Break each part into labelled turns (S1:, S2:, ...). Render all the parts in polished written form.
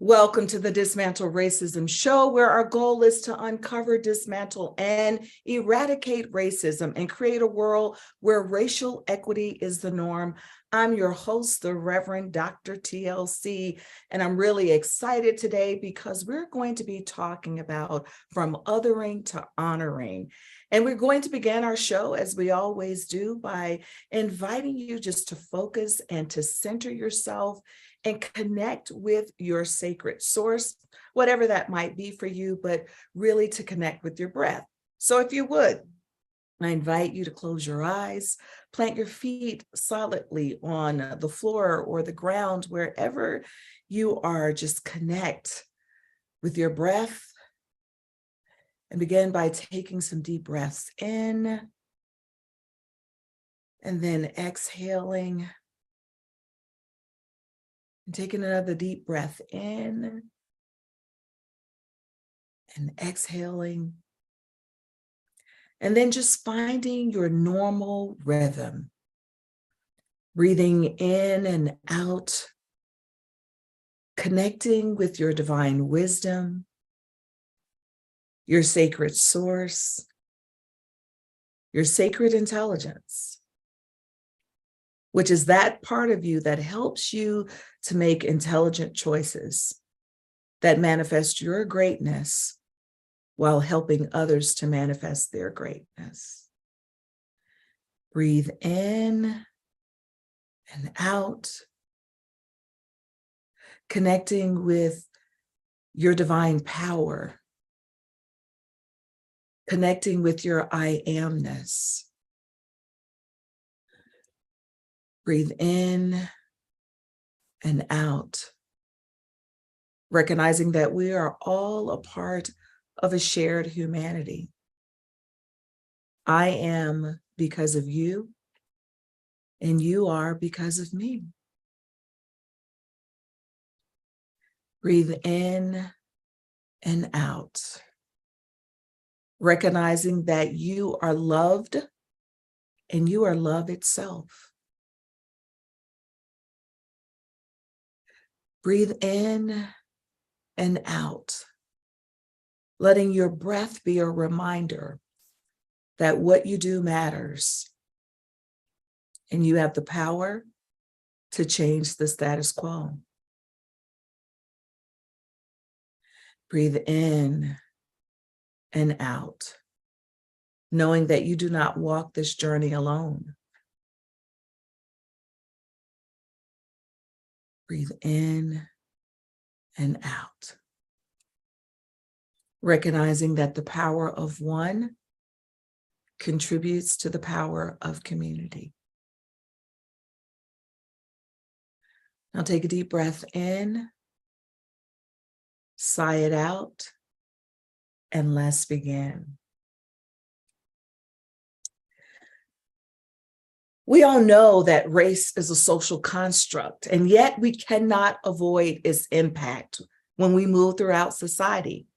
S1: Welcome to the Dismantle Racism Show, where our goal is to uncover, dismantle, and eradicate racism and create a world where racial equity is the norm. I'm your host, the Reverend Dr. TLC, and I'm really excited today because we're going to be talking about from othering to honoring. And we're going to begin our show, as we always do, by inviting you just to focus and to center yourself and connect with your sacred source, whatever that might be for you, but really to connect with your breath. So if you would, I invite you to close your eyes, plant your feet solidly on the floor or the ground, wherever you are. Just connect with your breath and begin by taking some deep breaths in and then exhaling. And taking another deep breath in and exhaling. And then just finding your normal rhythm. Breathing in and out. Connecting with your divine wisdom, your sacred source, your sacred intelligence, which is that part of you that helps you to make intelligent choices that manifest your greatness while helping others to manifest their greatness. Breathe in and out, connecting with your divine power, connecting with your I amness. Breathe in and out, recognizing that we are all a part of a shared humanity. I am because of you, and you are because of me. Breathe in and out, recognizing that you are loved and you are love itself. Breathe in and out, letting your breath be a reminder that what you do matters and you have the power to change the status quo. Breathe in and out, knowing that you do not walk this journey alone. Breathe in and out, recognizing that the power of one contributes to the power of community. Now take a deep breath in, sigh it out, and let's begin. We all know that race is a social construct, and yet we cannot avoid its impact when we move throughout society.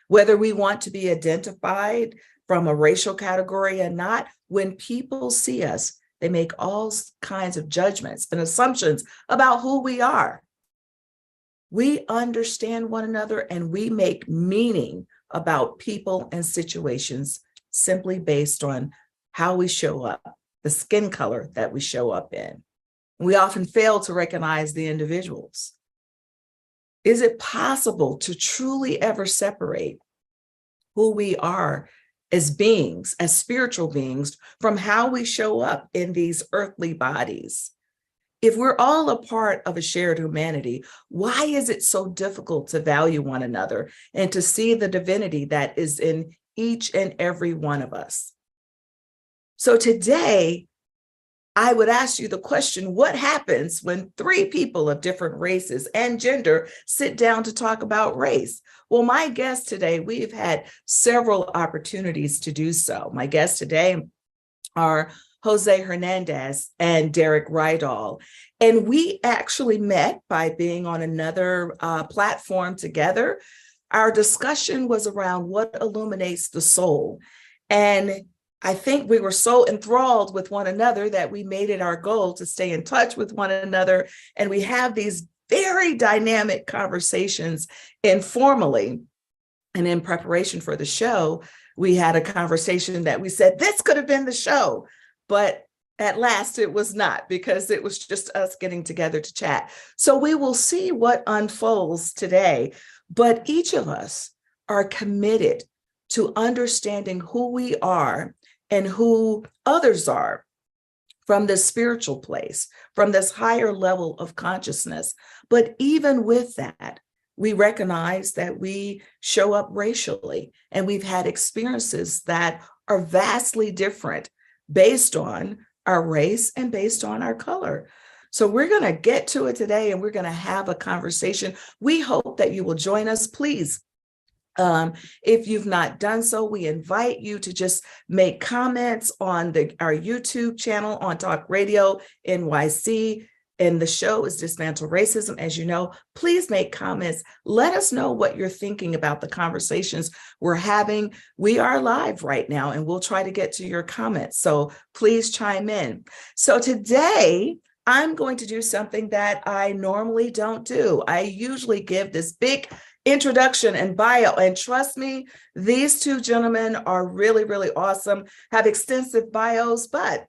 S1: Whether we want to be identified from a racial category or not, when people see us, they make all kinds of judgments and assumptions about who we are. We understand one another and we make meaning about people and situations simply based on how we show up, the skin color that we show up in. We often fail to recognize the individuals. Is it possible to truly ever separate who we are as beings, as spiritual beings, from how we show up in these earthly bodies? If we're all a part of a shared humanity, why is it so difficult to value one another and to see the divinity that is in each and every one of us? So today, I would ask you the question, what happens when three people of different races and gender sit down to talk about race? Well, my guests today, we've had several opportunities to do so. My guests today are Jose Hernandez and Derek Rydall. And we actually met by being on another platform together. Our discussion was around what illuminates the soul. And I think we were so enthralled with one another that we made it our goal to stay in touch with one another. And we have these very dynamic conversations informally. And in preparation for the show, we had a conversation that we said, this could have been the show. But at last, it was not, because it was just us getting together to chat. So we will see what unfolds today. But each of us are committed to understanding who we are and who others are from this spiritual place, from this higher level of consciousness. But even with that, we recognize that we show up racially, and we've had experiences that are vastly different based on our race and based on our color. So we're going to get to it today, and we're going to have a conversation. We hope that you will join us. Please, if you've not done so, we invite you to just make comments on our YouTube channel on Talk Radio NYC. And the show is Dismantle Racism. As you know, please make comments. Let us know what you're thinking about the conversations we're having. We are live right now, and we'll try to get to your comments. So please chime in. So today, I'm going to do something that I normally don't do. I usually give this big introduction and bio. And trust me, these two gentlemen are really, really awesome, have extensive bios, but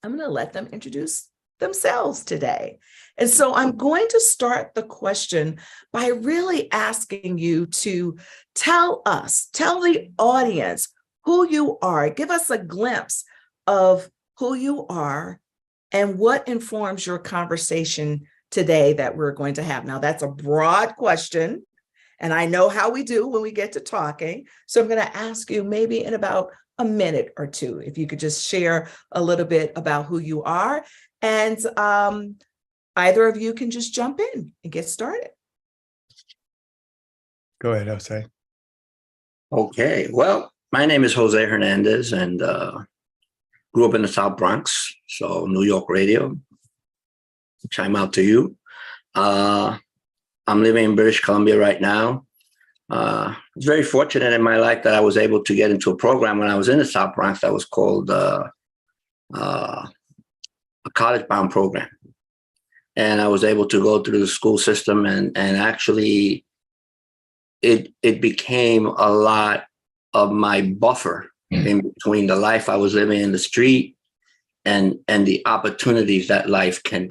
S1: I'm going to let them introduce themselves today. And so I'm going to start the question by really asking you to tell the audience who you are. Give us a glimpse of who you are and what informs your conversation today that we're going to have. Now, that's a broad question, and I know how we do when we get to talking. So I'm going to ask you maybe in about a minute or two, if you could just share a little bit about who you are. And either of you can just jump in and get started.
S2: Go ahead, Jose.
S3: Okay. Well, my name is Jose Hernandez, and grew up in the South Bronx, so New York radio. Chime out to you. I'm living in British Columbia right now. I was very fortunate in my life that I was able to get into a program when I was in the South Bronx that was called a college-bound program. And I was able to go through the school system, and actually it became a lot of my buffer in between the life I was living in the street and the opportunities that life can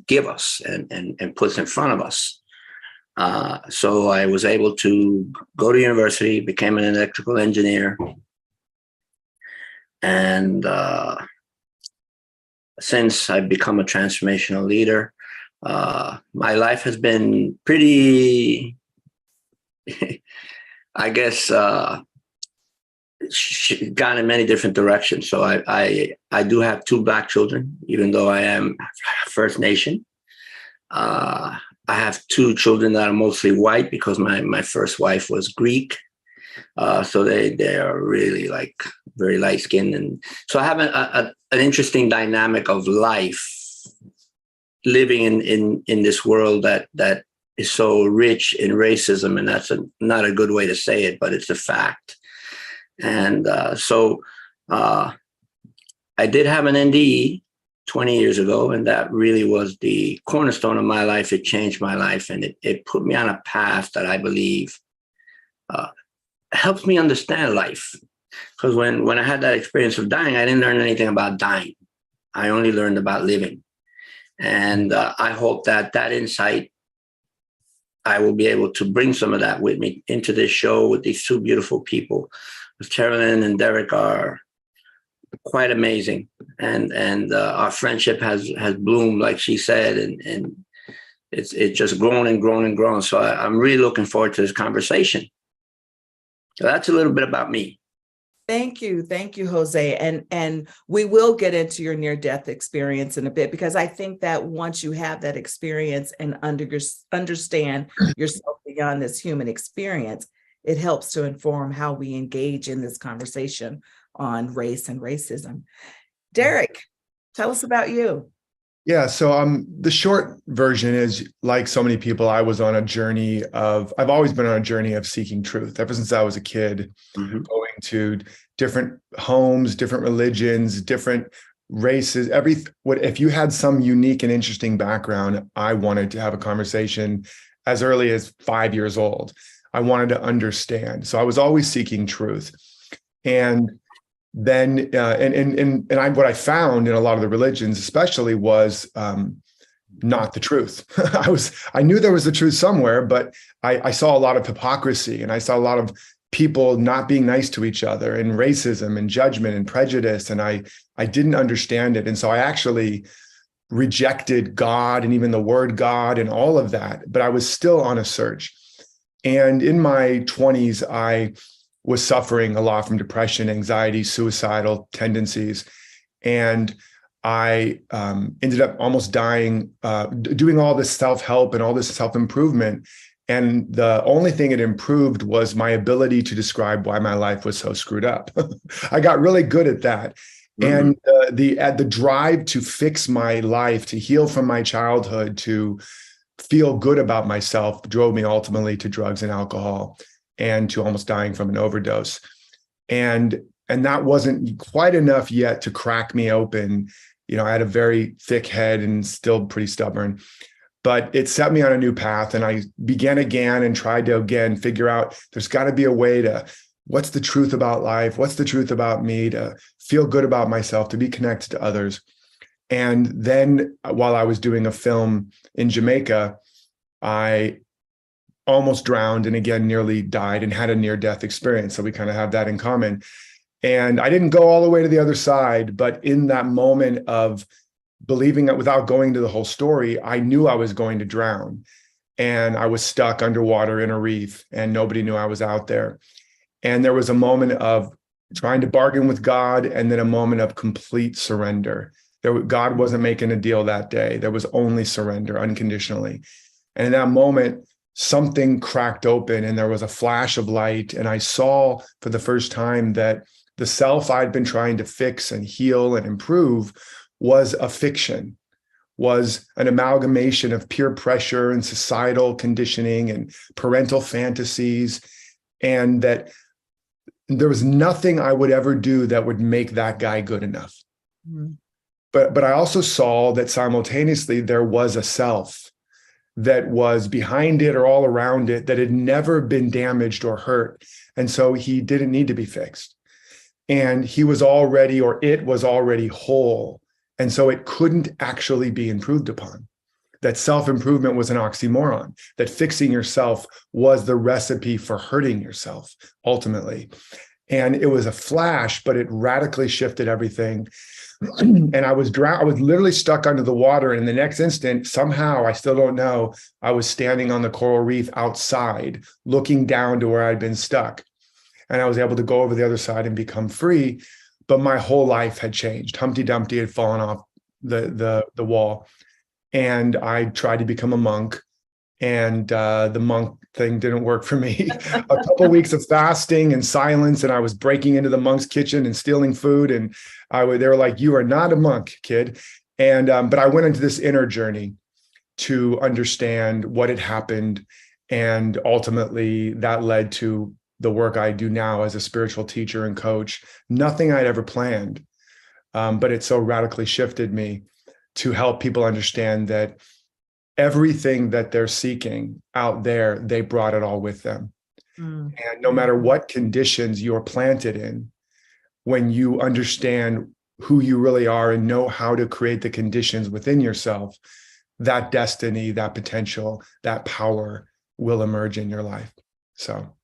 S3: give us and puts in front of us. So I was able to go to university, became an electrical engineer, and since I've become a transformational leader, my life has been pretty, I guess, gone in many different directions. So I do have 2 Black children, even though I am First Nation. I have 2 children that are mostly white because my first wife was Greek. So they are really like very light skinned. And so I have an interesting dynamic of life living in this world that is so rich in racism. And that's not a good way to say it, but it's a fact. And so I did have an NDE 20 years ago, and that really was the cornerstone of my life. It changed my life, and it put me on a path that I believe helps me understand life. Because when I had that experience of dying, I didn't learn anything about dying. I only learned about living. And I hope that insight, I will be able to bring some of that with me into this show with these 2 beautiful people. Carolyn and Derek are quite amazing. And our friendship has bloomed, like she said, and it's just grown and grown and grown. So I'm really looking forward to this conversation. So that's a little bit about me.
S1: Thank you, Jose. And we will get into your near-death experience in a bit, because I think that once you have that experience and understand yourself beyond this human experience, it helps to inform how we engage in this conversation on race and racism. Derek, tell us about you.
S2: Yeah, so the short version is, like so many people, I've always been on a journey of seeking truth ever since I was a kid, going to different homes, different religions, different race is if you had some unique and interesting background, I wanted to have a conversation as early as 5 years old. I wanted to understand. So I was always seeking truth. And then, what I found in a lot of the religions, especially, was not the truth. I knew there was the truth somewhere, but I saw a lot of hypocrisy, and I saw a lot of people not being nice to each other, and racism and judgment and prejudice. And I didn't understand it. And so I actually rejected God and even the word God and all of that, but I was still on a search. And in my 20s, I was suffering a lot from depression, anxiety, suicidal tendencies. And I ended up almost dying, doing all this self-help and all this self-improvement. And the only thing it improved was my ability to describe why my life was so screwed up. I got really good at that. Mm-hmm. And the drive to fix my life, to heal from my childhood, to feel good about myself drove me ultimately to drugs and alcohol, and to almost dying from an overdose. And that wasn't quite enough yet to crack me open. You know, I had a very thick head and still pretty stubborn, but it set me on a new path. And I began again and tried to again figure out there's got to be a way to, what's the truth about life? What's the truth about me? To feel good about myself, to be connected to others. And then while I was doing a film in Jamaica, I almost drowned and again nearly died and had a near-death experience. So we kind of have that in common. And I didn't go all the way to the other side, but in that moment of believing that, without going to the whole story, I knew I was going to drown. And I was stuck underwater in a reef, and nobody knew I was out there. And there was a moment of trying to bargain with God, and then a moment of complete surrender. God wasn't making a deal that day. There was only surrender unconditionally. And in that moment, something cracked open and there was a flash of light. And I saw for the first time that the self I'd been trying to fix and heal and improve was a fiction, was an amalgamation of peer pressure and societal conditioning and parental fantasies. And that there was nothing I would ever do that would make that guy good enough. Mm-hmm. But I also saw that simultaneously there was a self that was behind it or all around it that had never been damaged or hurt. And so he didn't need to be fixed. And he was already, or it was already whole. And so it couldn't actually be improved upon. That self-improvement was an oxymoron, that fixing yourself was the recipe for hurting yourself, ultimately. And it was a flash, but it radically shifted everything. And I was drowned. I was literally stuck under the water. And in the next instant, somehow, I still don't know, I was standing on the coral reef outside, looking down to where I'd been stuck. And I was able to go over the other side and become free. But my whole life had changed. Humpty Dumpty had fallen off the wall. And I tried to become a monk. And the monk thing didn't work for me. A couple of weeks of fasting and silence, and I was breaking into the monk's kitchen and stealing food. And they were like, "You are not a monk, kid." And but I went into this inner journey to understand what had happened, and ultimately that led to the work I do now as a spiritual teacher and coach. Nothing I'd ever planned, but it so radically shifted me to help people understand that everything that they're seeking out there, they brought it all with them. Mm. And no matter what conditions you're planted in, when you understand who you really are and know how to create the conditions within yourself, that destiny, that potential, that power will emerge in your life. So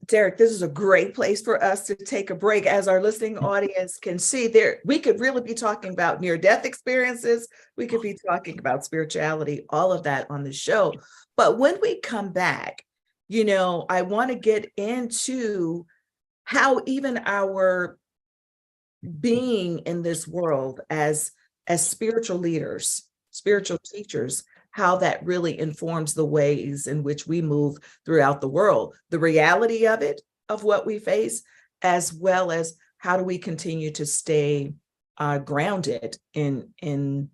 S1: Derek, this is a great place for us to take a break. As our listening audience can see, there we could really be talking about near-death experiences. We could be talking about spirituality, all of that on the show. But when we come back, I want to get into how even our being in this world as spiritual leaders, spiritual teachers, how that really informs the ways in which we move throughout the world, the reality of it, of what we face, as well as how do we continue to stay grounded in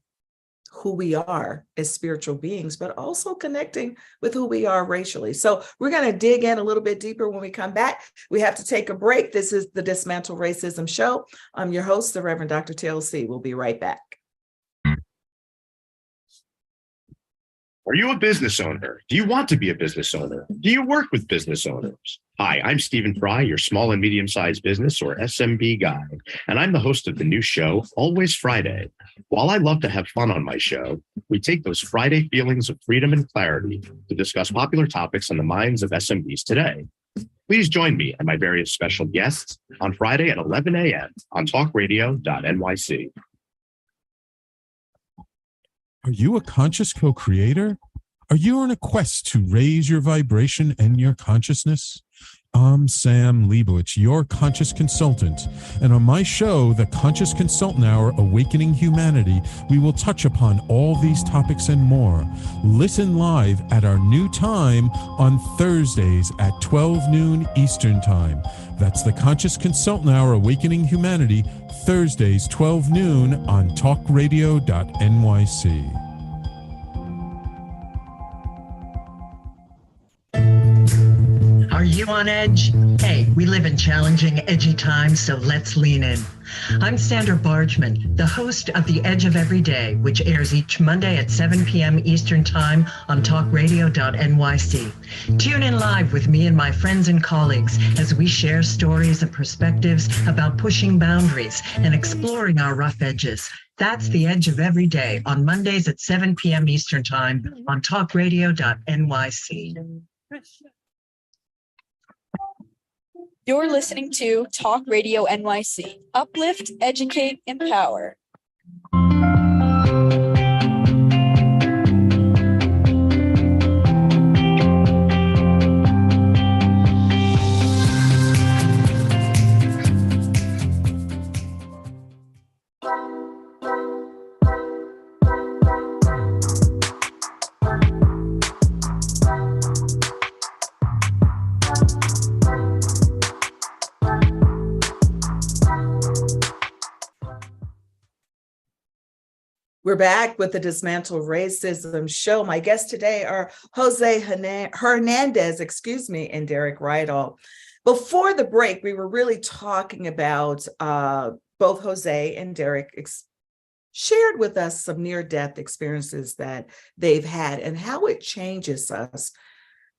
S1: who we are as spiritual beings, but also connecting with who we are racially. So we're going to dig in a little bit deeper when we come back. We have to take a break. This is the Dismantle Racism Show. I'm your host, the Reverend Dr. TLC. We'll be right back.
S4: Are you a business owner? Do you want to be a business owner? Do you work with business owners? Hi, I'm Stephen Fry, your small and medium-sized business or SMB guy, and I'm the host of the new show, Always Friday. While I love to have fun on my show, we take those Friday feelings of freedom and clarity to discuss popular topics on the minds of SMBs today. Please join me and my various special guests on Friday at 11 a.m. on talkradio.nyc.
S5: Are you a conscious co-creator? Are you on a quest to raise your vibration and your consciousness? I'm Sam Leibowitz, your conscious consultant. And on my show, The Conscious Consultant Hour, Awakening Humanity, we will touch upon all these topics and more. Listen live at our new time on Thursdays at 12 noon Eastern Time. That's The Conscious Consultant Hour, Awakening Humanity, Thursdays, 12 noon on talkradio.nyc.
S6: Are you on edge? Hey, we live in challenging, edgy times, so let's lean in. I'm Sandra Bargman, the host of The Edge of Every Day, which airs each Monday at 7 p.m. Eastern Time on talkradio.nyc. Tune in live with me and my friends and colleagues as we share stories and perspectives about pushing boundaries and exploring our rough edges. That's The Edge of Every Day on Mondays at 7 p.m. Eastern Time on talkradio.nyc.
S7: You're listening to Talk Radio NYC. Uplift, educate, empower.
S1: We're back with the Dismantle Racism Show. My guests today are Jose Hernandez, and Derek Rydall. Before the break, we were really talking about both Jose and Derek shared with us some near-death experiences that they've had and how it changes us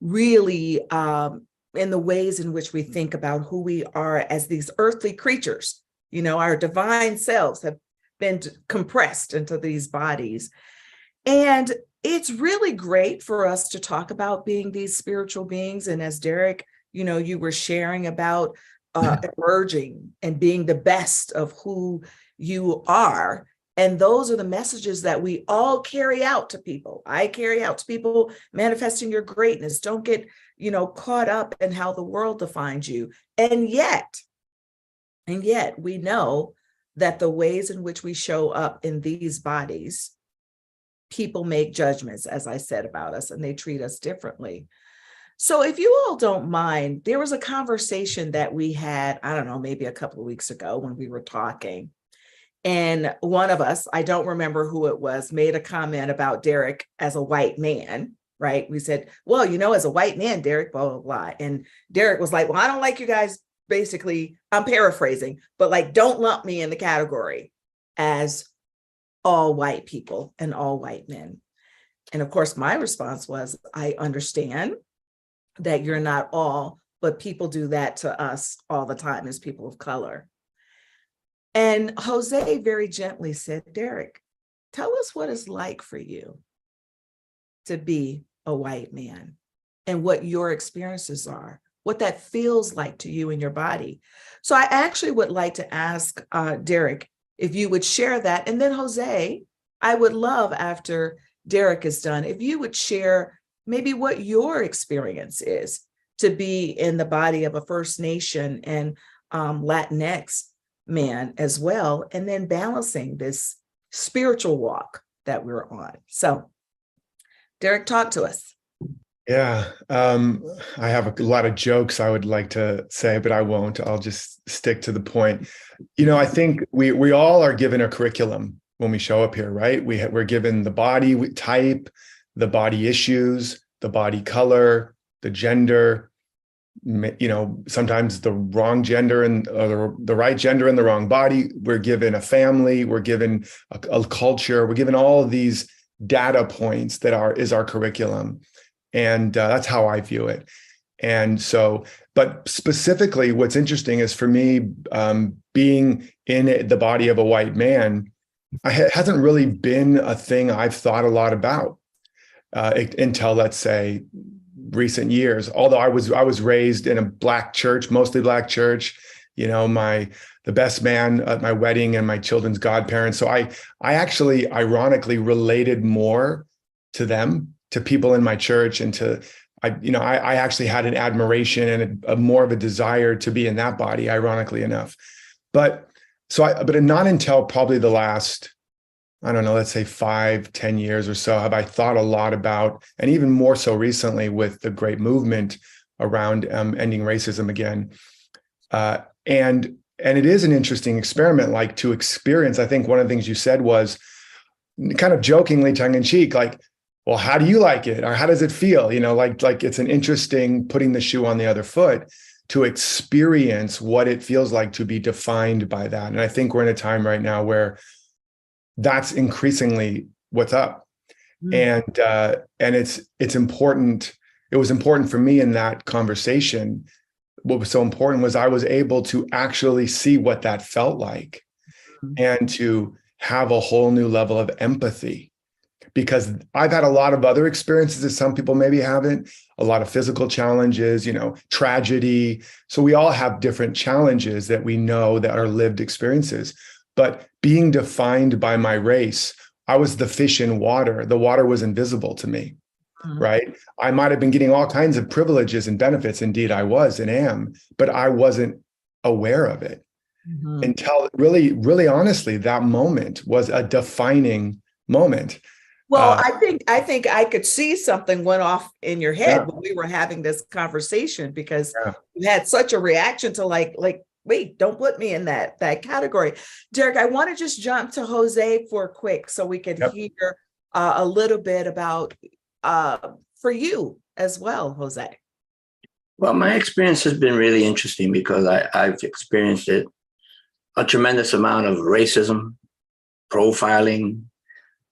S1: really in the ways in which we think about who we are as these earthly creatures. You know, our divine selves have been compressed into these bodies. And it's really great for us to talk about being these spiritual beings. And as Derek, you were sharing about emerging and being the best of who you are. And those are the messages that we all carry out to people. I carry out to people, manifesting your greatness. Don't get, caught up in how the world defines you. And yet we know that the ways in which we show up in these bodies, people make judgments, as I said, about us, and they treat us differently. So if you all don't mind, there was a conversation that we had, I don't know, maybe a couple of weeks ago when we were talking. And one of us, I don't remember who it was, made a comment about Derek as a white man, right? We said, well, as a white man, Derek, blah, blah, blah. And Derek was like, well, I don't like you guys. Basically, I'm paraphrasing, but don't lump me in the category as all white people and all white men. And of course, my response was, I understand that you're not all, but people do that to us all the time as people of color. And Jose very gently said, Derek, tell us what it's like for you to be a white man and what your experiences are, what that feels like to you in your body. So I actually would like to ask Derek if you would share that. And then Jose, I would love, after Derek is done, if you would share maybe what your experience is to be in the body of a First Nation and Latinx man as well, and then balancing this spiritual walk that we're on. So Derek, talk to us.
S2: Yeah, I have a lot of jokes I would like to say, but I won't. I'll just stick to the point. I think we all are given a curriculum when we show up here, right? We're given the body type, the body issues, the body color, the gender, sometimes the wrong gender or the right gender in the wrong body. We're given a family, we're given a culture, we're given all of these data points that is our curriculum. And that's how I view it. And so, but specifically what's interesting is for me, being in the body of a white man, it hasn't really been a thing I've thought a lot about until, let's say, recent years. Although I was raised in a Black church, mostly Black church, the best man at my wedding and my children's godparents. So I actually ironically related more to them, to people in my church, and I actually had an admiration and a more of a desire to be in that body, ironically enough. But not until probably the last, I don't know, let's say 5-10 years or so, have I thought a lot about, and even more so recently with the great movement around ending racism again. And it is an interesting experiment, like to experience. I think one of the things you said was kind of jokingly, tongue in cheek, like, well, how do you like it? Or how does it feel? Like it's an interesting putting the shoe on the other foot to experience what it feels like to be defined by that. And I think we're in a time right now where that's increasingly what's up. Mm. And it's important. It was important for me in that conversation. What was so important was I was able to actually see what that felt like, and to have a whole new level of empathy, because I've had a lot of other experiences that some people maybe haven't, a lot of physical challenges, tragedy. So we all have different challenges that we know that are lived experiences. But being defined by my race, I was the fish in water. The water was invisible to me, right? I might have been getting all kinds of privileges and benefits. Indeed, I was and am, but I wasn't aware of it until really, really honestly, that moment was a defining moment.
S1: Well, I think I could see something went off in your head when we were having this conversation, because you had such a reaction to like, wait, don't put me in that category. Derek, I want to just jump to Jose for quick so we could hear a little bit about for you as well, Jose.
S3: Well, my experience has been really interesting because I've experienced a tremendous amount of racism, profiling.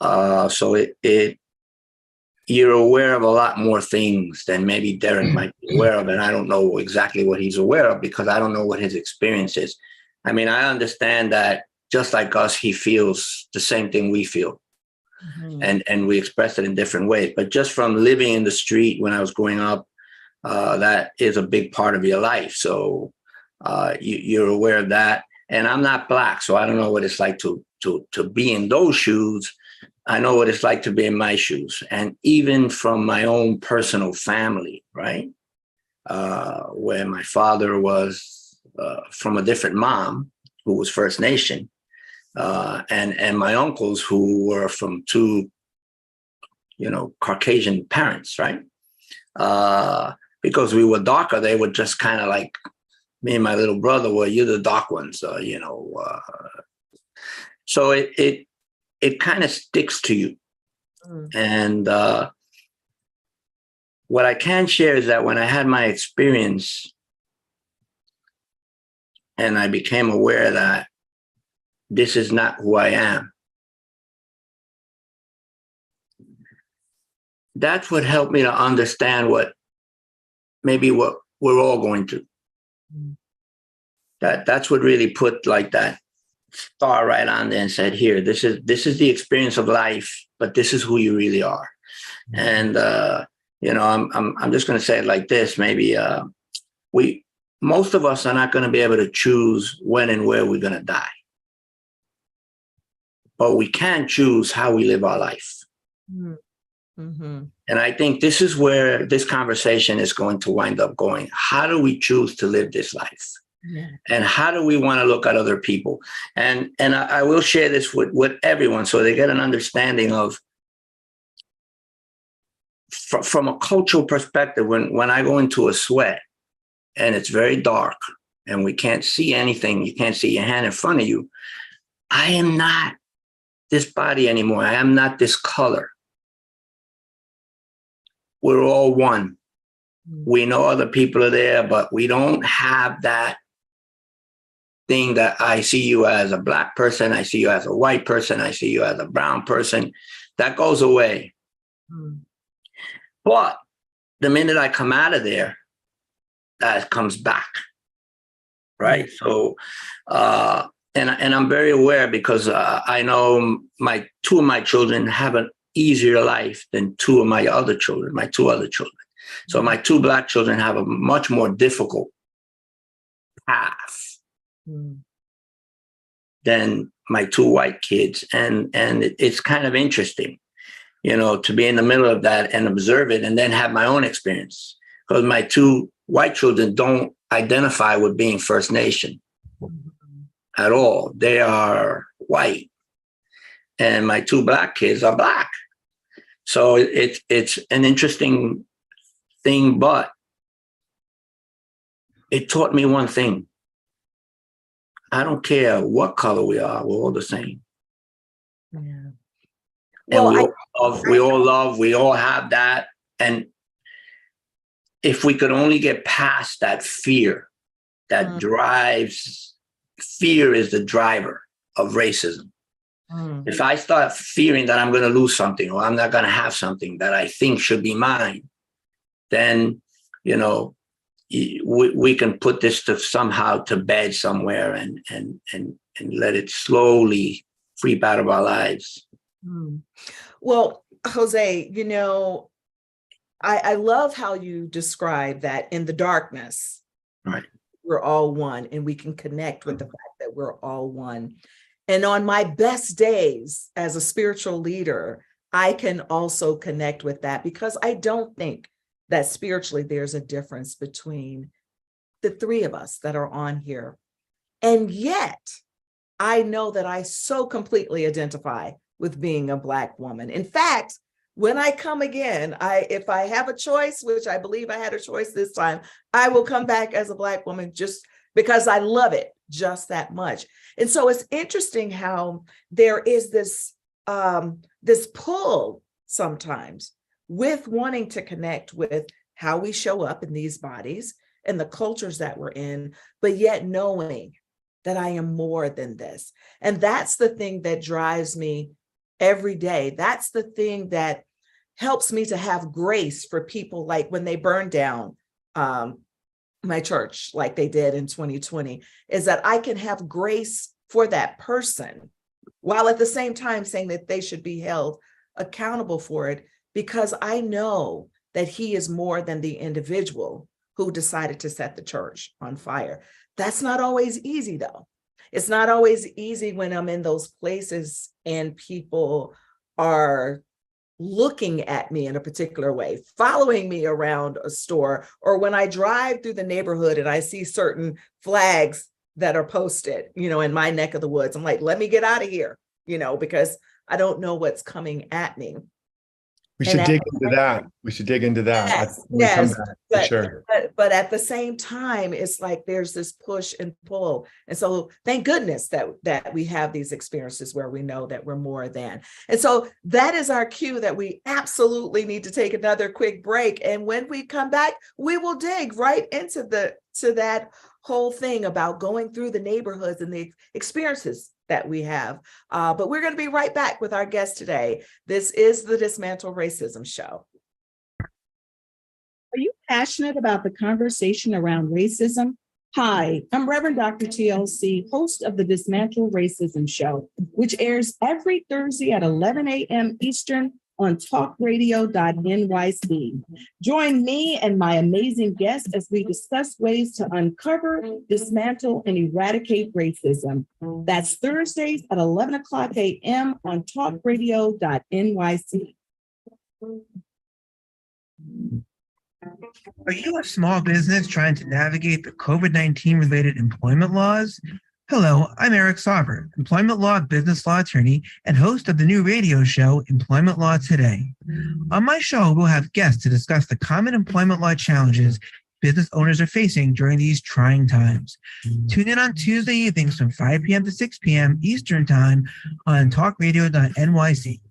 S3: So you're aware of a lot more things than maybe Derek might be aware of. And I don't know exactly what he's aware of because I don't know what his experience is. I mean, I understand that just like us, he feels the same thing we feel. And we express it in different ways. But just from living in the street when I was growing up, that is a big part of your life. So you're aware of that. And I'm not Black, so I don't know what it's like to be in those shoes. I know what it's like to be in my shoes. And even from my own personal family, right? Where my father was from a different mom who was First Nation, and my uncles who were from two, Caucasian parents, right? Because we were darker, they were just kind of like, me and my little brother were, you're the dark ones, so it kind of sticks to you. And what I can share is that when I had my experience and I became aware that this is not who I am, that's what helped me to understand what we're all going through. That's what really put like that star right on there and said, here, this is the experience of life, but this is who you really are. And I'm just going to say it like this. Maybe most of us are not going to be able to choose when and where we're going to die, but we can choose how we live our life. And I think this is where this conversation is going to wind up going. How do we choose to live this life? And how do we want to look at other people? And I will share this with everyone so they get an understanding of, from a cultural perspective, when I go into a sweat and it's very dark and we can't see anything, you can't see your hand in front of you, I am not this body anymore. I am not this color. We're all one. We know other people are there, but we don't have that thing that I see you as a black person, I see you as a white person, I see you as a brown person. That goes away. But the minute I come out of there, that comes back. Right. So, and I'm very aware because I know two of my children have an easier life than two of my other children, my two other children. So my two black children have a much more difficult path than my two white kids. And it's kind of interesting, you know, to be in the middle of that and observe it and then have my own experience. Because my two white children don't identify with being First Nation at all. They are white. And my two black kids are black. So it's an interesting thing, but it taught me one thing. I don't care what color we are, we're all the same.
S1: Yeah.
S3: And
S1: Well,
S3: we all love, we all have that. And if we could only get past that fear that drives, fear is the driver of racism. If I start fearing that I'm going to lose something or I'm not going to have something that I think should be mine, then, you know, we can put this to somehow to bed somewhere and let it slowly creep out of our lives.
S1: Well, Jose, you know, I love how you describe that in the darkness,
S3: right,
S1: we're all one and we can connect with the fact that we're all one. And on my best days as a spiritual leader, I can also connect with that because I don't think that spiritually there's a difference between the three of us that are on here. And yet I know that I so completely identify with being a Black woman. In fact, when I come again, if I have a choice, which I believe I had a choice this time, I will come back as a Black woman just because I love it just that much. And so it's interesting how there is this pull sometimes with wanting to connect with how we show up in these bodies and the cultures that we're in, but yet knowing that I am more than this. And that's the thing that drives me every day. That's the thing that helps me to have grace for people, like when they burn down my church, like they did in 2020, is that I can have grace for that person while at the same time saying that they should be held accountable for it, because I know that he is more than the individual who decided to set the church on fire. That's not always easy, though. It's not always easy when I'm in those places and people are looking at me in a particular way, following me around a store, or when I drive through the neighborhood and I see certain flags that are posted, you know, in my neck of the woods. I'm like, let me get out of here, you know, because I don't know what's coming at me.
S2: We should dig into that. We should dig into that.
S1: Yes,
S2: for sure.
S1: But at the same time, it's like there's this push and pull. And so thank goodness that we have these experiences where we know that we're more than. And so that is our cue that we absolutely need to take another quick break. And when we come back, we will dig right into that whole thing about going through the neighborhoods and the experiences that we have. But we're going to be right back with our guest today. This is the Dismantle Racism Show. Are you passionate about the conversation around racism? Hi, I'm Reverend Dr. TLC, host of the Dismantle Racism Show, which airs every Thursday at 11 a.m. Eastern on talkradio.nyc. Join me and my amazing guests as we discuss ways to uncover, dismantle, and eradicate racism. That's Thursdays at 11 o'clock a.m. on talkradio.nyc.
S8: Are you a small business trying to navigate the COVID-19 related employment laws? Hello, I'm Eric Sauber, employment law, business law attorney, and host of the new radio show, Employment Law Today. On my show, we'll have guests to discuss the common employment law challenges business owners are facing during these trying times. Tune in on Tuesday evenings from 5 p.m. to 6 p.m. Eastern Time on talkradio.nyc.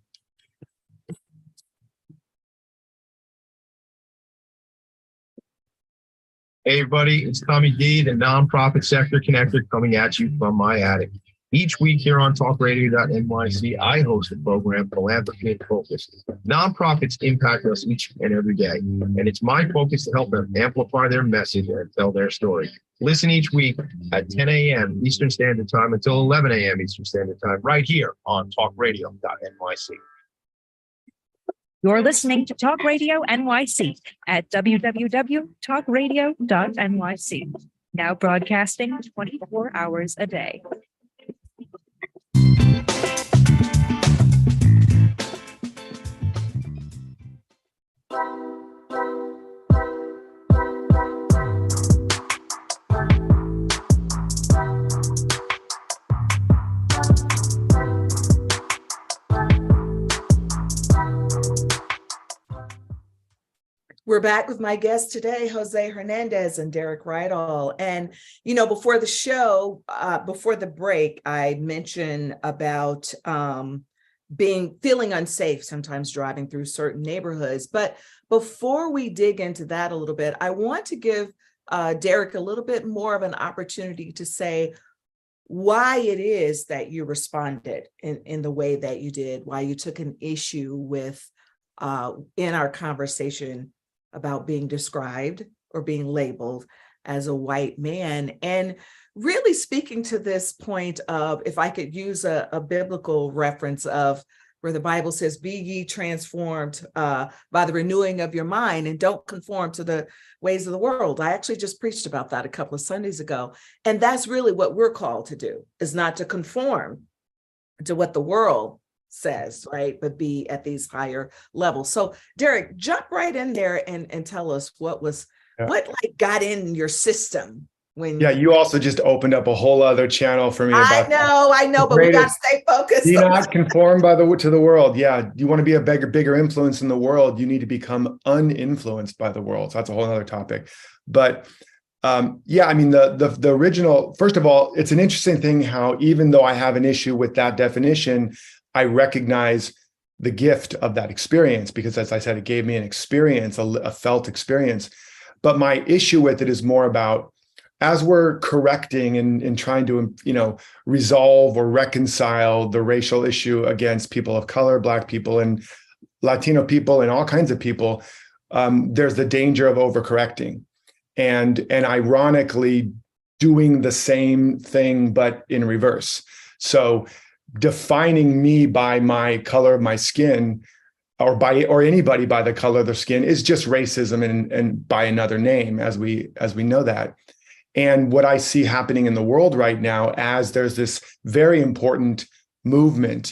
S9: Hey, everybody, it's Tommy D, the nonprofit sector connector, coming at you from my attic. Each week here on talkradio.nyc, I host a program, Philanthropy in Focus. Nonprofits impact us each and every day, and it's my focus to help them amplify their message and tell their story. Listen each week at 10 a.m. Eastern Standard Time until 11 a.m. Eastern Standard Time, right here on talkradio.nyc.
S10: You're listening to Talk Radio NYC at www.talkradio.nyc. Now broadcasting 24 hours a day.
S1: We're back with my guests today, Jose Hernandez and Derek Rydall. And, you know, before the show, before the break, I mentioned about feeling unsafe sometimes driving through certain neighborhoods. But before we dig into that a little bit, I want to give Derek a little bit more of an opportunity to say why it is that you responded in the way that you did, why you took an issue with in our conversation about being described or being labeled as a white man. And really speaking to this point of, if I could use a biblical reference of where the Bible says, be ye transformed by the renewing of your mind and don't conform to the ways of the world. I actually just preached about that a couple of Sundays ago. And that's really what we're called to do, is not to conform to what the world says, right? But be at these higher levels. So Derek, jump right in there and tell us what like got in your system when
S2: you also just opened up a whole other channel for me.
S1: I know, but we got to stay focused.
S2: Do not conform to the world. Yeah. You want to be a bigger influence in the world, you need to become uninfluenced by the world. So that's a whole other topic. But I mean, the original, first of all, it's an interesting thing how, even though I have an issue with that definition, I recognize the gift of that experience, because, as I said, it gave me an experience, a felt experience. But my issue with it is more about, as we're correcting and trying to, resolve or reconcile the racial issue against people of color, Black people and Latino people and all kinds of people, there's the danger of overcorrecting and ironically doing the same thing, but in reverse. So defining me by my color of my skin, or anybody by the color of their skin, is just racism and by another name, as we know that. And what I see happening in the world right now, as there's this very important movement,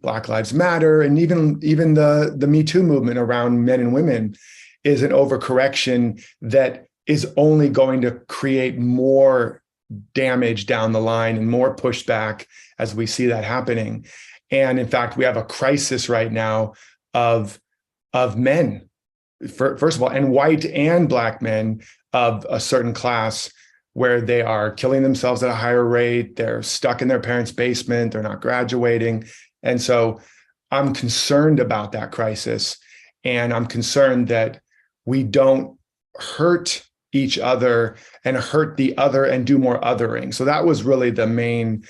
S2: Black Lives Matter, and even the Me Too movement around men and women, is an overcorrection that is only going to create more damage down the line and more pushback as we see that happening. And in fact, we have a crisis right now of men, first of all, and white and Black men of a certain class, where they are killing themselves at a higher rate. They're stuck in their parents' basement. They're not graduating. And so I'm concerned about that crisis. And I'm concerned that we don't hurt each other and hurt the other and do more othering. So that was really the main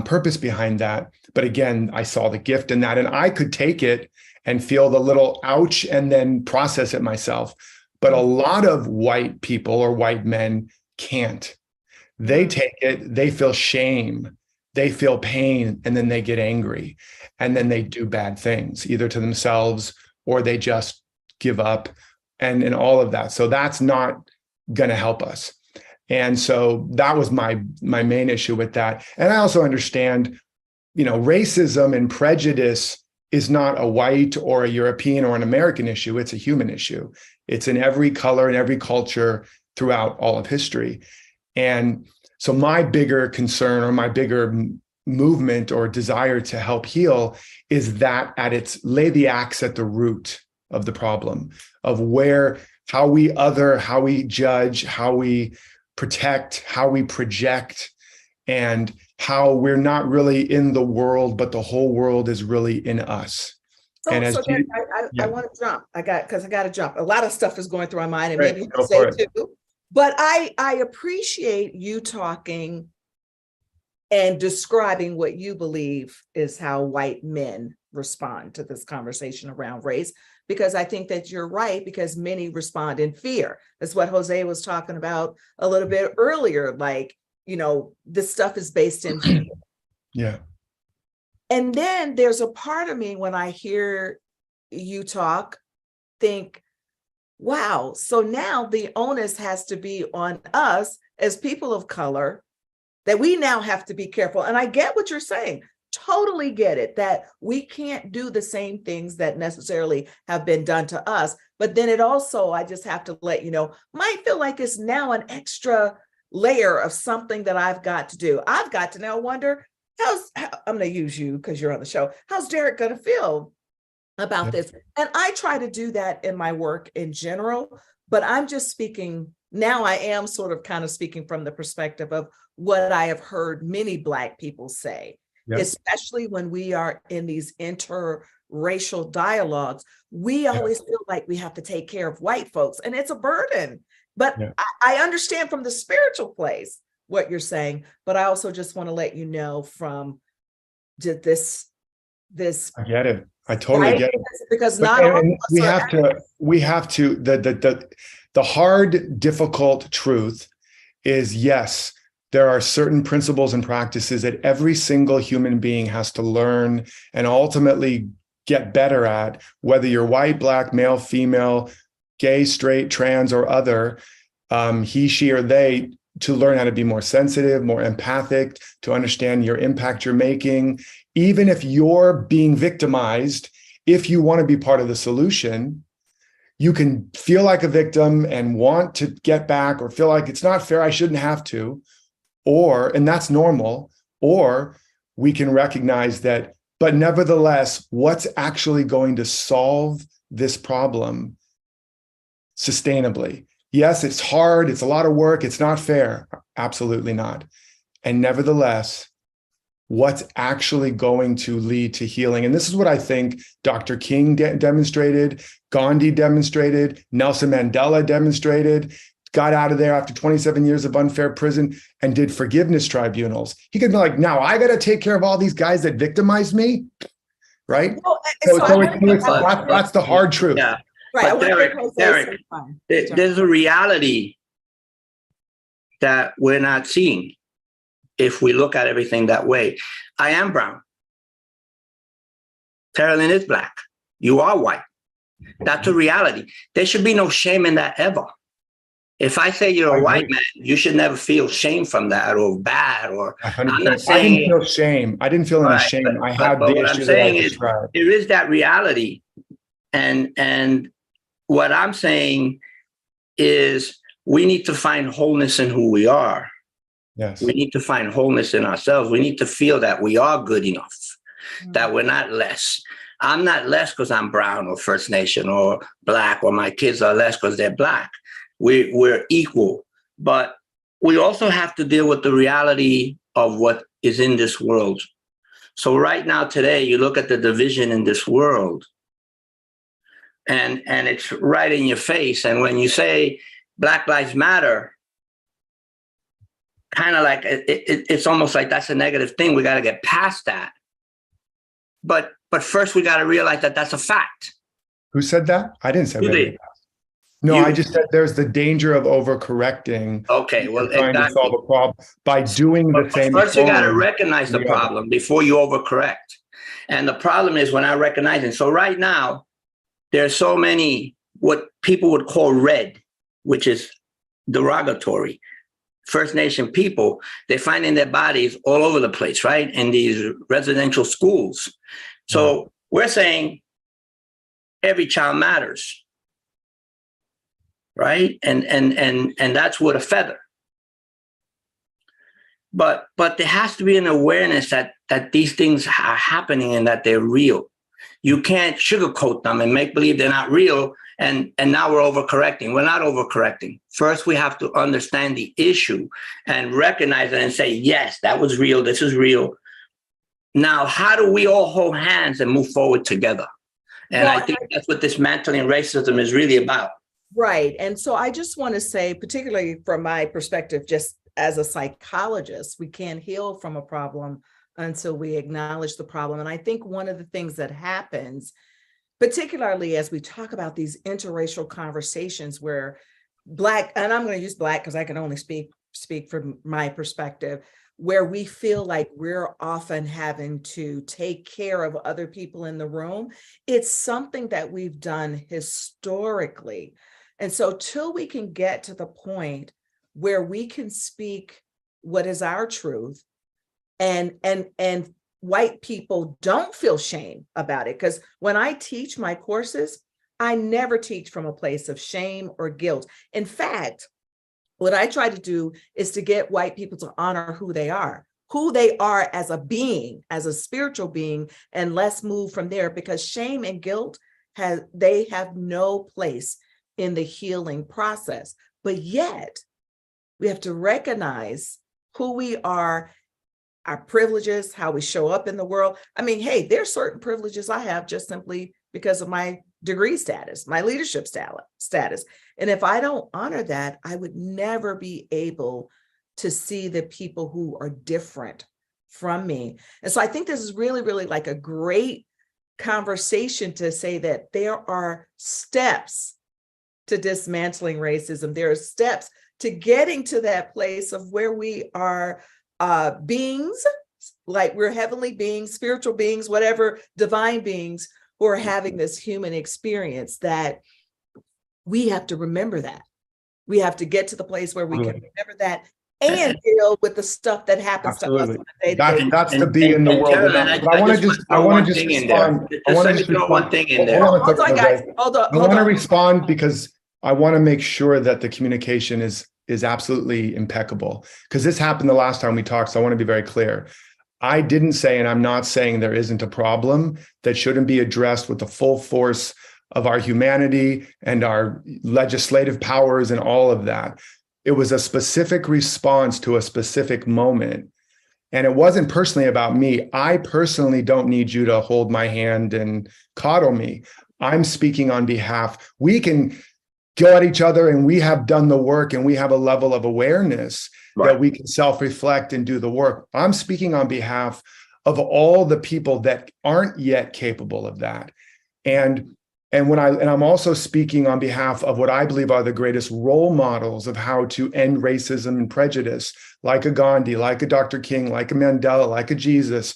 S2: purpose behind that. But again, I saw the gift in that, and I could take it and feel the little ouch and then process it myself. But a lot of white people or white men can't. They take it, they feel shame, they feel pain, and then they get angry. And then they do bad things, either to themselves or they just give up and all of that. So that's not going to help us. And so that was my main issue with that. And I also understand, racism and prejudice is not a white or a European or an American issue. It's a human issue. It's in every color and every culture throughout all of history. And so my bigger concern, or my bigger movement or desire to help heal, is that lay the axe at the root of the problem, of where how we other, how we judge, how we protect, how we project, and how we're not really in the world, but the whole world is really in us.
S1: So,
S2: And as
S1: so Derek,
S2: yeah.
S1: I want to jump. I got to jump. A lot of stuff is going through my mind, and
S2: Great,
S1: maybe
S2: go
S1: you say
S2: for it.
S1: too. But I appreciate you talking and describing what you believe is how white men respond to this conversation around race, because I think that you're right, because many respond in fear. That's what Jose was talking about a little bit earlier. Like, you know, this stuff is based in fear.
S2: Yeah.
S1: And then there's a part of me when I hear you talk, think, wow, so now the onus has to be on us as people of color, that we now have to be careful. And I get what you're saying, totally get it, that we can't do the same things that necessarily have been done to us. But then it also, I just have to let you know, might feel like it's now an extra layer of something that I've got to do. I've got to now wonder, I'm going to use you because you're on the show. How's Derek going to feel about this? And I try to do that in my work in general, but I'm just speaking now. I am sort of kind of speaking from the perspective of what I have heard many Black people say, especially when we are in these interracial dialogues. We always feel like we have to take care of white folks, and it's a burden. But I understand from the spiritual place what you're saying, but I also just want to let you know from this.
S2: I get it. I totally get it.
S1: Because not all of us
S2: we have to, the hard, difficult truth is, yes, there are certain principles and practices that every single human being has to learn and ultimately get better at, whether you're white, Black, male, female, gay, straight, trans, or other, he, she, or they, to learn how to be more sensitive, more empathic, to understand your impact you're making. Even if you're being victimized, if you want to be part of the solution, you can feel like a victim and want to get back, or feel like it's not fair, I shouldn't have to, and that's normal, or we can recognize that, but nevertheless, what's actually going to solve this problem sustainably? Yes, it's hard, it's a lot of work, it's not fair. Absolutely not. And nevertheless, what's actually going to lead to healing? And this is what I think Dr. King demonstrated, Gandhi demonstrated, Nelson Mandela demonstrated, got out of there after 27 years of unfair prison and did forgiveness tribunals. He could be like, now I got to take care of all these guys that victimized me, right? Well, that's the hard truth.
S3: Yeah.
S1: Right.
S3: But Derek, there's a reality that we're not seeing if we look at everything that way. I am brown. Carolyn is Black. You are white. That's a reality. There should be no shame in that ever. If I say you're a white man, you should never feel shame from that, or bad, or I'm not saying
S2: I didn't feel shame. I didn't feel any shame. I had the issue that I described.
S3: There is that reality. And what I'm saying is we need to find wholeness in who we are.
S2: Yes.
S3: We need to find wholeness in ourselves. We need to feel that we are good enough, that we're not less. I'm not less because I'm brown or First Nation or Black, or my kids are less because they're Black. We're equal, but we also have to deal with the reality of what is in this world. So right now, today, you look at the division in this world, and it's right in your face. And when you say Black Lives Matter, kind of like it's almost like that's a negative thing. We got to get past that. But first, we got to realize that that's a fact.
S2: Who said that? I didn't say that. No, I just said there's the danger of overcorrecting.
S3: Okay, well,
S2: trying to solve a problem by doing the same.
S3: First, you got to recognize the problem before you overcorrect. And the problem is when I recognize it. So right now, there's so many what people would call red, which is derogatory. First Nation people, they're finding their bodies all over the place, right? In these residential schools. So we're saying every child matters. Right. And that's with a feather. But there has to be an awareness that these things are happening and that they're real. You can't sugarcoat them and make believe they're not real and now we're overcorrecting. We're not overcorrecting. First, we have to understand the issue and recognize it and say, yes, that was real. This is real. Now, how do we all hold hands and move forward together? And I think that's what dismantling racism is really about.
S1: Right. And so I just want to say, particularly from my perspective, just as a psychologist, we can't heal from a problem until we acknowledge the problem. And I think one of the things that happens, particularly as we talk about these interracial conversations where Black, and I'm going to use Black because I can only speak from my perspective, where we feel like we're often having to take care of other people in the room. It's something that we've done historically. And so till we can get to the point where we can speak what is our truth, and white people don't feel shame about it. Because when I teach my courses, I never teach from a place of shame or guilt. In fact, what I try to do is to get white people to honor who they are as a being, as a spiritual being, and let's move from there, because shame and guilt have no place in the healing process. But yet we have to recognize who we are, our privileges, how we show up in the world. I mean, hey, there's certain privileges I have just simply because of my degree status, my leadership status. And if I don't honor that, I would never be able to see the people who are different from me. And so I think this is really, really like a great conversation to say that there are steps to dismantling racism. There are steps to getting to that place of where we are beings, like we're heavenly beings, spiritual beings, whatever, divine beings who are having this human experience, that we have to remember that. We have to get to the place where we can remember that and deal with the stuff that happens to us on a day-to-day.
S2: That's to be in the world. I want to just respond. I want to throw one thing in there. Hold on, guys. Hold on. I want to respond because I want to make sure that the communication is absolutely impeccable, because this happened the last time we talked. So I want to be very clear. I didn't say, and I'm not saying there isn't a problem that shouldn't be addressed with the full force of our humanity and our legislative powers and all of that. It was a specific response to a specific moment. And it wasn't personally about me. I personally don't need you to hold my hand and coddle me. I'm speaking on behalf. We can go at each other, and we have done the work, and we have a level of awareness that we can self-reflect and do the work. I'm speaking on behalf of all the people that aren't yet capable of that. And I'm also speaking on behalf of what I believe are the greatest role models of how to end racism and prejudice, like a Gandhi, like a Dr. King, like a Mandela, like a Jesus.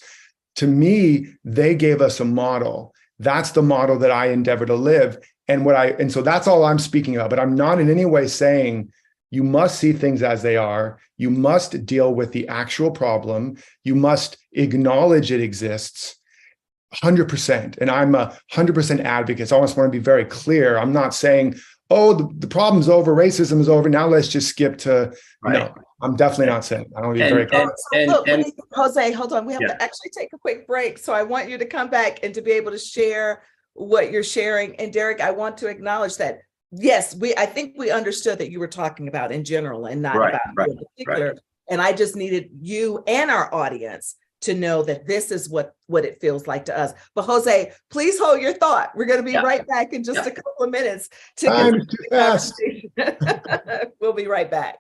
S2: To me, they gave us a model. That's the model that I endeavor to live. And so that's all I'm speaking of, but I'm not in any way saying you must see things as they are. You must deal with the actual problem. You must acknowledge it exists 100%. And I'm a 100% advocate. So I just want to be very clear. I'm not saying, oh, the problem's over, racism is over, now let's just skip to, no, I'm definitely not saying. I don't want to be very clear.
S1: Jose, hold on. We have to actually take a quick break. So I want you to come back and to be able to share what you're sharing. And Derek, I want to acknowledge that, yes, I think we understood that you were talking about in general and not about you in particular. And I just needed you and our audience to know that this is what it feels like to us. But Jose, please hold your thought. We're going to be right back in just a couple of minutes.
S2: Time too fast.
S1: We'll be right back.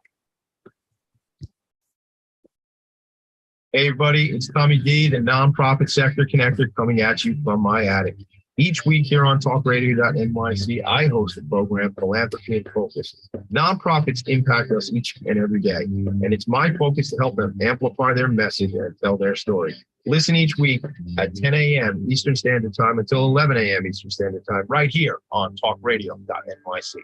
S9: Hey, everybody, it's Tommy D, the nonprofit sector connector, coming at you from my attic. Each week here on talkradio.nyc, I host a program, Philanthropy and Focus. Nonprofits impact us each and every day, and it's my focus to help them amplify their message and tell their story. Listen each week at 10 a.m. Eastern Standard Time until 11 a.m. Eastern Standard Time, right here on talkradio.nyc.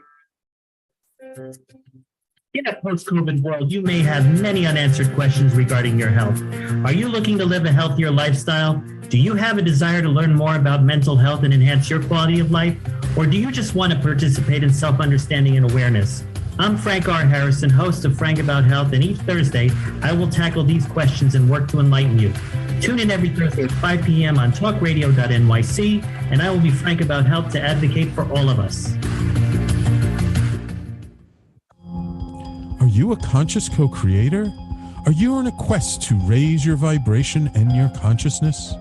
S11: In a post-COVID world, you may have many unanswered questions regarding your health. Are you looking to live a healthier lifestyle? Do you have a desire to learn more about mental health and enhance your quality of life? Or do you just want to participate in self-understanding and awareness? I'm Frank R. Harrison, host of Frank About Health, and each Thursday, I will tackle these questions and work to enlighten you. Tune in every Thursday at 5 p.m. on talkradio.nyc, and I will be frank about health to advocate for all of us.
S5: Are you a conscious co-creator? Are you on a quest to raise your vibration and your consciousness?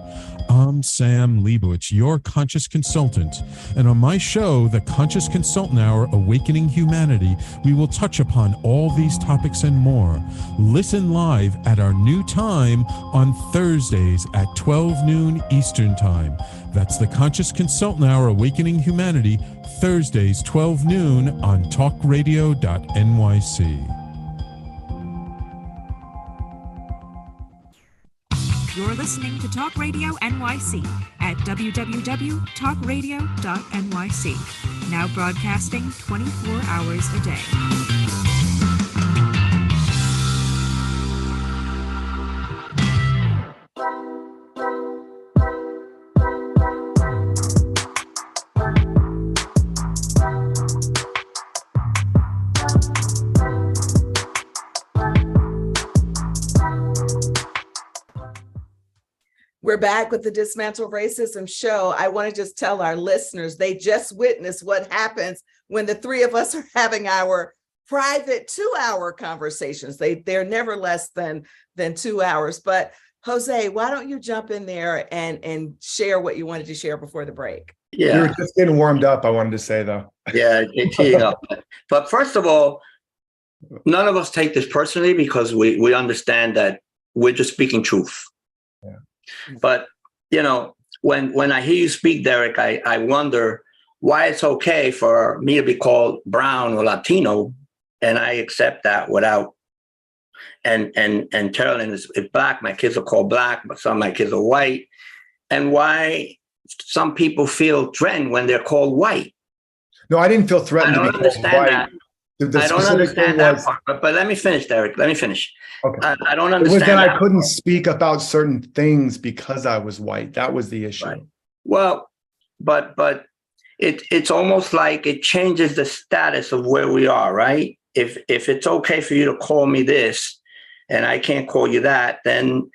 S5: I'm Sam Leibowitz, your conscious consultant. And on my show, The Conscious Consultant Hour, Awakening Humanity, we will touch upon all these topics and more. Listen live at our new time on Thursdays at 12 noon Eastern Time. That's The Conscious Consultant Hour, Awakening Humanity, Thursdays, 12 noon on talkradio.nyc.
S10: You're listening to Talk Radio NYC at www.talkradio.nyc. Now broadcasting 24 hours a day.
S1: We're back with the Dismantle Racism show. I want to just tell our listeners, they just witnessed what happens when the three of us are having our private 2-hour conversations. They're never less than 2 hours. But Jose, why don't you jump in there and share what you wanted to share before the break?
S3: Yeah.
S2: You were just getting warmed up, I wanted to say, though.
S3: Yeah, it's heating up. But first of all, none of us take this personally because we understand that we're just speaking truth.
S2: Yeah.
S3: But, you know, when I hear you speak, Derek, I wonder why it's okay for me to be called brown or Latino, and I accept that without, and Carolyn is black, my kids are called black, but some of my kids are white, and why some people feel threatened when they're called white.
S2: No, I didn't feel threatened to be called white.
S3: I don't understand that part, but let me finish, Derek. Let me finish.
S2: Okay.
S3: I don't understand.
S2: It was that I couldn't speak about certain things because I was white. That was the issue.
S3: Right. Well, but it's almost like it changes the status of where we are, right? If it's okay for you to call me this, and I can't call you that, then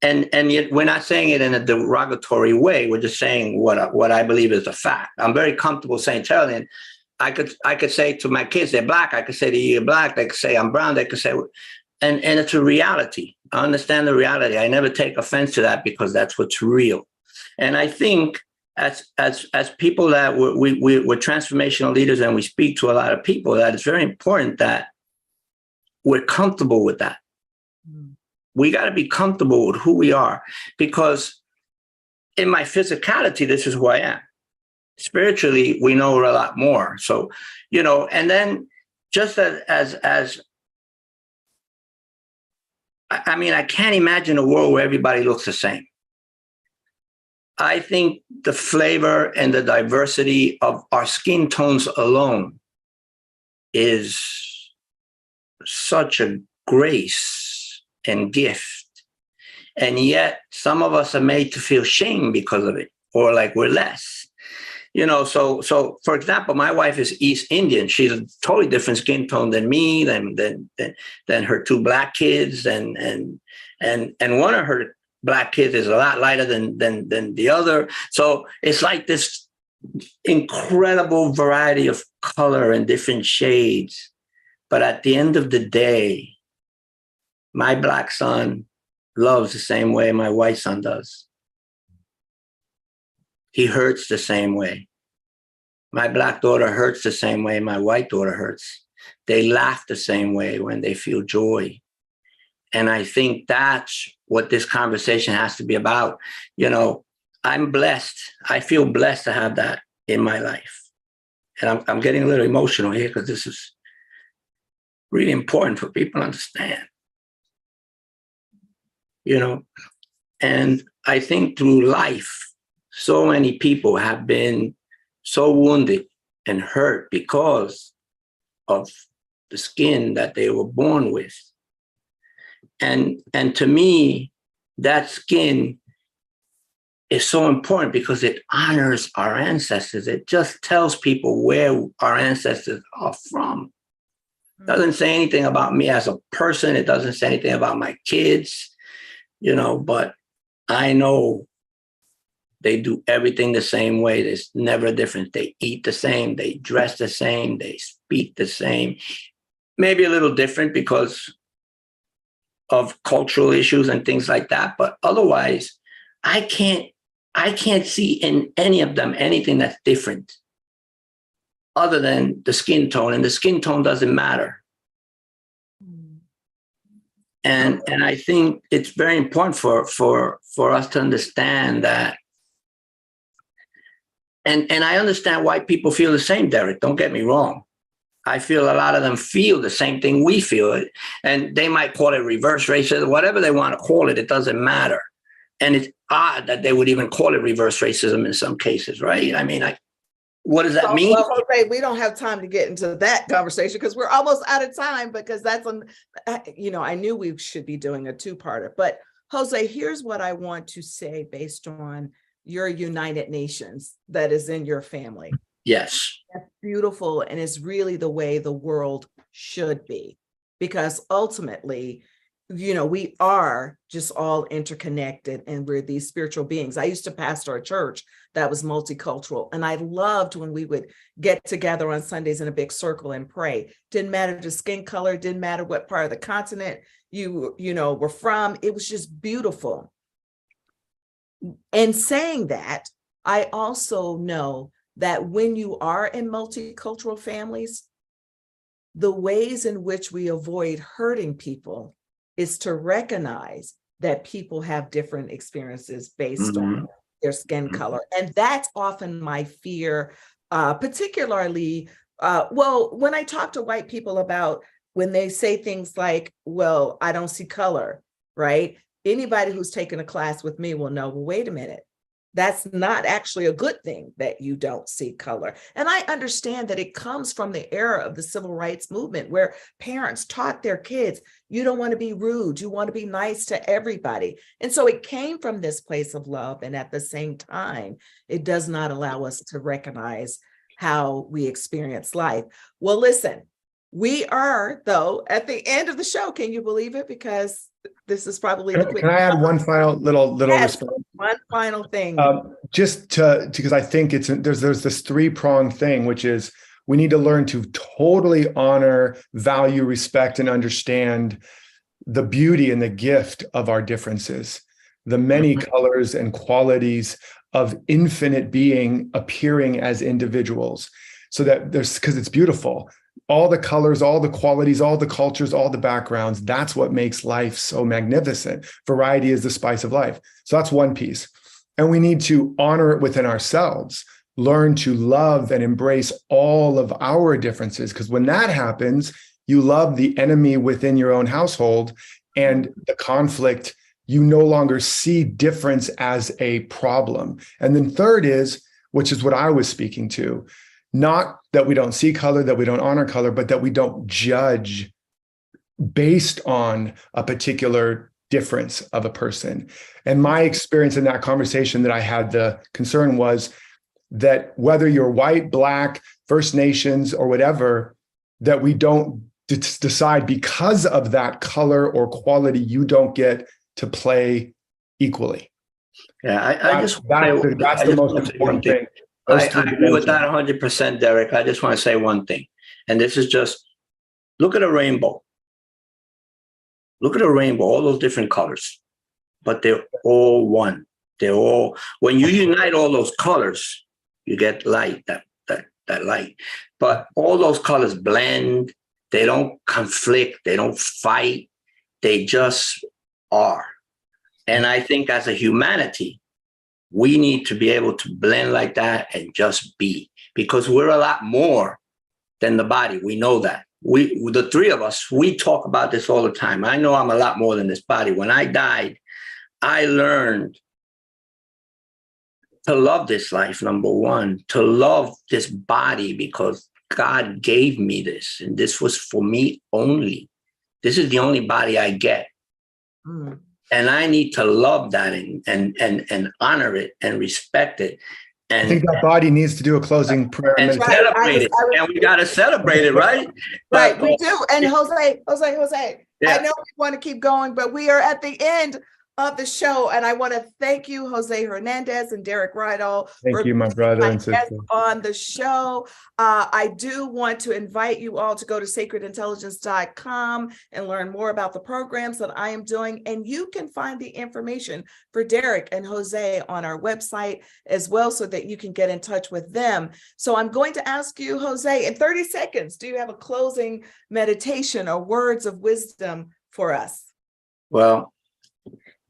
S3: and yet we're not saying it in a derogatory way. We're just saying what I believe is a fact. I'm very comfortable saying, Charlie. I could say to my kids, they're black. I could say to you, you're black. They could say I'm brown. They could say, and it's a reality. I understand the reality. I never take offense to that because that's what's real. And I think as people that we're transformational leaders and we speak to a lot of people, that it's very important that we're comfortable with that. We got to be comfortable with who we are, because in my physicality, this is who I am. Spiritually, we know a lot more. So, you know, and then just as I mean, I can't imagine a world where everybody looks the same. I think the flavor and the diversity of our skin tones alone is such a grace and gift. And yet some of us are made to feel shame because of it, or like we're less. You know, so for example, my wife is East Indian. She's a totally different skin tone than me, than her two black kids, and one of her black kids is a lot lighter than the other. So it's like this incredible variety of color and different shades. But at the end of the day, my black son loves the same way my white son does. He hurts the same way. My black daughter hurts the same way my white daughter hurts. They laugh the same way when they feel joy. And I think that's what this conversation has to be about. You know, I'm blessed. I feel blessed to have that in my life. And I'm getting a little emotional here because this is really important for people to understand. You know, and I think through life, so many people have been so wounded and hurt because of the skin that they were born with. And to me, that skin is so important because it honors our ancestors. It just tells people where our ancestors are from. It doesn't say anything about me as a person. It doesn't say anything about my kids, you know, but I know they do everything the same way. There's never a difference. They eat the same, they dress the same, they speak the same. Maybe a little different because of cultural issues and things like that. But otherwise, I can't see in any of them anything that's different other than the skin tone, and the skin tone doesn't matter. And I think it's very important for us to understand that. And I understand why people feel the same, Derek. Don't get me wrong. I feel a lot of them feel the same thing we feel. And they might call it reverse racism, whatever they want to call it, it doesn't matter. And it's odd that they would even call it reverse racism in some cases, right? I mean, what does that mean?
S1: Well, Jose, we don't have time to get into that conversation because we're almost out of time, because that's, I knew we should be doing a two-parter. But Jose, here's what I want to say based on your United Nations that is in your family.
S3: Yes.
S1: That's beautiful. And it's really the way the world should be, because ultimately, we are just all interconnected and we're these spiritual beings. I used to pastor a church that was multicultural, and I loved when we would get together on Sundays in a big circle and pray. Didn't matter the skin color, didn't matter what part of the continent you were from. It was just beautiful. And saying that, I also know that when you are in multicultural families, the ways in which we avoid hurting people is to recognize that people have different experiences based on their skin color. And that's often my fear, particularly, when I talk to white people about when they say things like, well, I don't see color, right? Anybody who's taken a class with me will know, well, wait a minute. That's not actually a good thing that you don't see color. And I understand that it comes from the era of the civil rights movement where parents taught their kids, you don't want to be rude, you want to be nice to everybody. And so it came from this place of love. And at the same time, it does not allow us to recognize how we experience life. Well, listen, we are, though, at the end of the show. Can you believe it? Because this is probably the quick.
S2: Can I add one final little response?
S1: One final thing.
S2: Because I think there's this three-pronged thing, which is we need to learn to totally honor, value, respect, and understand the beauty and the gift of our differences, the many colors and qualities of infinite being appearing as individuals, so that because it's beautiful. All the colors, all the qualities, all the cultures, all the backgrounds, that's what makes life so magnificent. Variety is the spice of life. So that's one piece. And we need to honor it within ourselves, learn to love and embrace all of our differences. Because when that happens, you love the enemy within your own household and the conflict, you no longer see difference as a problem. And then third is, which is what I was speaking to, not that we don't see color, that we don't honor color, but that we don't judge based on a particular difference of a person. And my experience in that conversation that I had, the concern was that whether you're white, Black, First Nations, or whatever, that we don't decide because of that color or quality, you don't get to play equally.
S3: Yeah,
S2: that's the most important thing.
S3: I agree with that 100%, Derek. I just want to say one thing. And this is just, look at a rainbow. Look at a rainbow, all those different colors, but they're all one. They're all, when you unite all those colors, you get light, that light. But all those colors blend, they don't conflict, they don't fight, they just are. And I think as a humanity, we need to be able to blend like that and just be, because we're a lot more than the body. We know that. The three of us, we talk about this all the time. I know I'm a lot more than this body. When I died, I learned to love this life, number one, to love this body because God gave me this. And this was for me only. This is the only body I get. And I need to love that and honor it and respect it. And
S2: I think that body needs to do a closing prayer
S3: and celebrate it. And we got to celebrate it, right?
S1: Right, we do. And Jose, I know we want to keep going, but we are at the end of the show. And I want to thank you, Jose Hernandez and Derek Rydall.
S2: Thank you, my brother and sister.
S1: On the show. I do want to invite you all to go to sacredintelligence.com and learn more about the programs that I am doing. And you can find the information for Derek and Jose on our website as well, so that you can get in touch with them. So I'm going to ask you, Jose, in 30 seconds, do you have a closing meditation or words of wisdom for us?
S3: Well,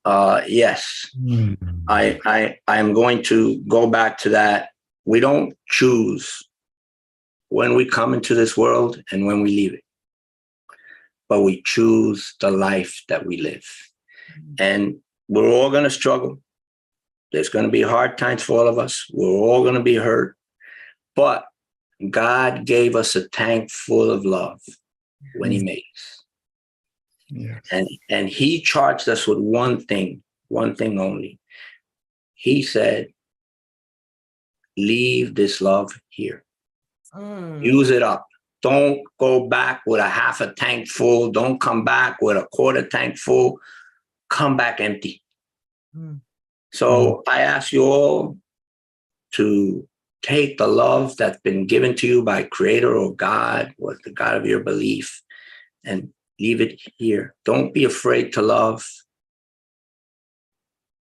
S3: yes, I am going to go back to that. We don't choose when we come into this world and when we leave it, but we choose the life that we live. And we're all going to struggle. There's going to be hard times for all of us. We're all going to be hurt, but God gave us a tank full of love when he made us.
S2: Yeah.
S3: And he charged us with one thing only. He said, leave this love here. Use it up. Don't go back with a half a tank full. Don't come back with a quarter tank full. Come back empty. So I ask you all to take the love that's been given to you by Creator or God, or the God of your belief, and leave it here. Don't be afraid to love.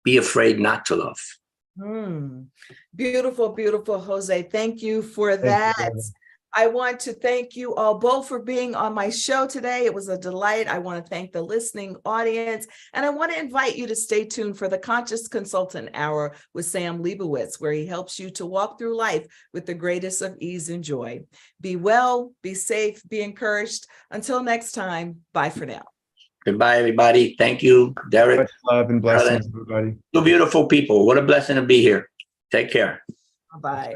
S3: Be afraid not to love.
S1: Beautiful, beautiful, Jose. Thank you for that. I want to thank you all both for being on my show today. It was a delight. I want to thank the listening audience, and I want to invite you to stay tuned for the Conscious Consultant Hour with Sam Leibowitz, where he helps you to walk through life with the greatest of ease and joy. Be well, be safe, be encouraged. Until next time, bye for now.
S3: Goodbye, everybody. Thank you, Derek.
S2: Much love and blessings, everybody.
S3: Two beautiful people. What a blessing to be here. Take care.
S1: Bye-bye.